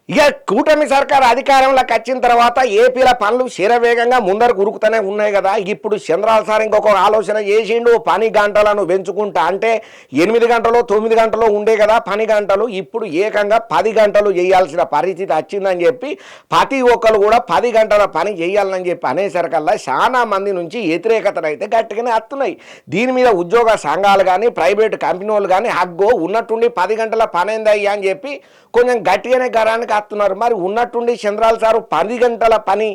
ఇక కూటమి సర్కార్ అధికారంలోకి వచ్చిన తర్వాత ఏపీల పనులు శరవేగంగా ముందరకు ఉరుకుతూనే ఉన్నాయి కదా. ఇప్పుడు చంద్రాల సార్ ఇంకొక ఆలోచన చేసిండు. పని గంటలను పెంచుకుంటా, అంటే 8 గంటలు 9 గంటలు ఉండే కదా పని గంటలు, ఇప్పుడు ఏకంగా 10 గంటలు చేయాల్సిన పరిస్థితి వచ్చిందని చెప్పి ప్రతి ఒక్కరు కూడా 10 గంటల పని చేయాలని చెప్పి అనేసరికల్లా చాలా మంది నుంచి వ్యతిరేకతలు అయితే గట్టిగానే వస్తున్నాయి. దీని మీద ఉద్యోగ సంఘాలు కానీ ప్రైవేటు కంపెనీలు కానీ హగ్గో ఉన్నట్టుండి 10 గంటల పని ఏందయ్యా అని చెప్పి కొంచెం గట్టిగానే గరానికి వస్తున్నారు. మరి ఉన్నట్టుండి చంద్రాల సారు 10 గంటల పని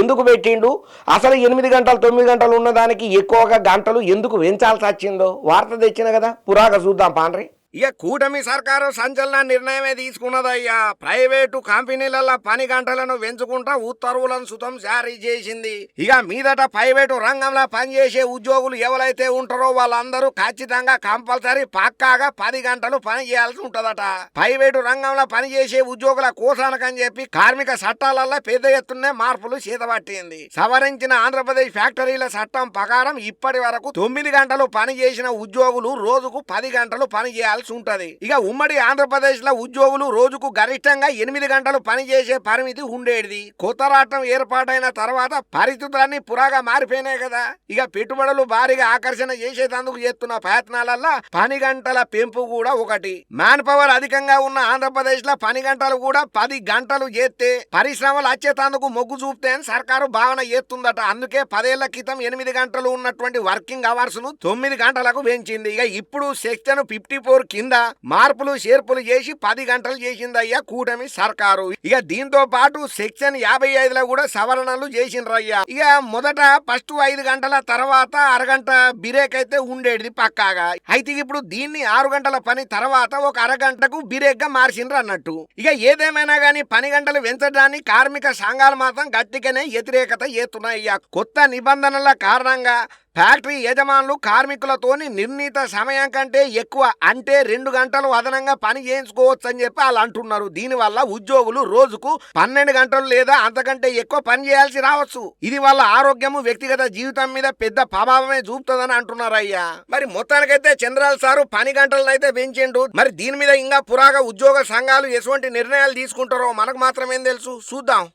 ఎందుకు పెట్టిండు, అసలు 8 గంటలు 9 గంటలు ఉన్నదానికి ఎక్కువగా గంటలు ఎందుకు పెంచాల్సి వచ్చిందో వార్త తెచ్చిన కదా, పురాగా చూద్దాం పాండ్రి. ఇక కూటమి సర్కారు సంచలన నిర్ణయమే తీసుకున్నదయ్యా. ప్రైవేటు కంపెనీల పని గంటలను పెంచుకుంటా ఉత్తర్వులను సుతం జారీ చేసింది. ఇక మీదట ప్రైవేటు రంగంలో పనిచేసే ఉద్యోగులు ఎవరైతే ఉంటారో వాళ్ళందరూ ఖచ్చితంగా కంపల్సరీ పక్కాగా 10 గంటలు పని చేయాల్సి ఉంటదట. ప్రైవేటు రంగంలో పనిచేసే ఉద్యోగుల కోసానికని చెప్పి కార్మిక చట్టాలలో పెద్ద ఎత్తునే మార్పులు చేతబట్టింది. సవరించిన ఆంధ్రప్రదేశ్ ఫ్యాక్టరీల చట్టం ప్రకారం ఇప్పటి వరకు 9 గంటలు పని చేసిన ఉద్యోగులు రోజుకు 10 గంటలు పని చేయాలి ఉంటది. ఇక ఉమ్మడి ఆంధ్రప్రదేశ్ లో ఉద్యోగులు రోజుకు గరిష్టంగా 8 గంటలు పనిచేసే పరిమితి ఉండేది. కొత్త రాష్ట్రం ఏర్పాటైన తర్వాత పరిస్థితులన్నీ పురాగా మారిపోయినాయి కదా. ఇక పెట్టుబడులు భారీగా ఆకర్షణ చేసేందుకు చేస్తున్న ప్రయత్నాలల్లో పని గంటల పెంపు కూడా ఒకటి. మ్యాన్ పవర్ అధికంగా ఉన్న ఆంధ్రప్రదేశ్ లో పని గంటలు కూడా 10 గంటలు చేస్తే పరిశ్రమలు వచ్చేందుకు మొగ్గు చూపితే సర్కారు భావన చేస్తుందట. అందుకే 10 ఏళ్ల క్రితం 8 గంటలు ఉన్నటువంటి వర్కింగ్ అవర్స్ ను 9 గంటలకు పెంచింది. ఇక ఇప్పుడు సెక్షన్ 54 కింద మార్పులు చేర్పులు చేసి 10 గంటలు చేసిందయ్యా కూటమి సర్కారు. ఇక దీంతో పాటు సెక్షన్ 55లో కూడా సవరణలు చేసిండ్రయ్యా. ఇక మొదట ఫస్ట్ 5 గంటల తర్వాత అరగంట బిరేక్ అయితే ఉండేది పక్కాగా. అయితే ఇప్పుడు దీన్ని 6 గంటల పని తర్వాత ఒక అరగంటకు బిరేక్ గా మార్చిండ్రు అన్నట్టు. ఇక ఏదేమైనా గానీ పని గంటలు పెంచడాన్ని కార్మిక సంఘాలు మాత్రం గట్టిగానే వ్యతిరేకత చేస్తున్నాయ్యా. కొత్త నిబంధనల కారణంగా ఫ్యాక్టరీ యజమానులు కార్మికులతోని నిర్ణీత సమయం కంటే ఎక్కువ, అంటే 2 గంటలు అదనంగా పని చేయించుకోవచ్చు అని చెప్పి వాళ్ళు అంటున్నారు. దీనివల్ల ఉద్యోగులు రోజుకు 12 గంటలు లేదా అంతకంటే ఎక్కువ పని చేయాల్సి రావచ్చు. ఇది వాళ్ళ ఆరోగ్యము వ్యక్తిగత జీవితం మీద పెద్ద ప్రభావమే చూపుతుందని అంటున్నారు అయ్యా. మరి మొత్తానికైతే చంద్రాల సారు పని గంటలను అయితే పెంచిండు. మరి దీని మీద ఇంకా పురాగా ఉద్యోగ సంఘాలు ఎటువంటి నిర్ణయాలు తీసుకుంటారో మనకు మాత్రమేం తెలుసు, చూద్దాం.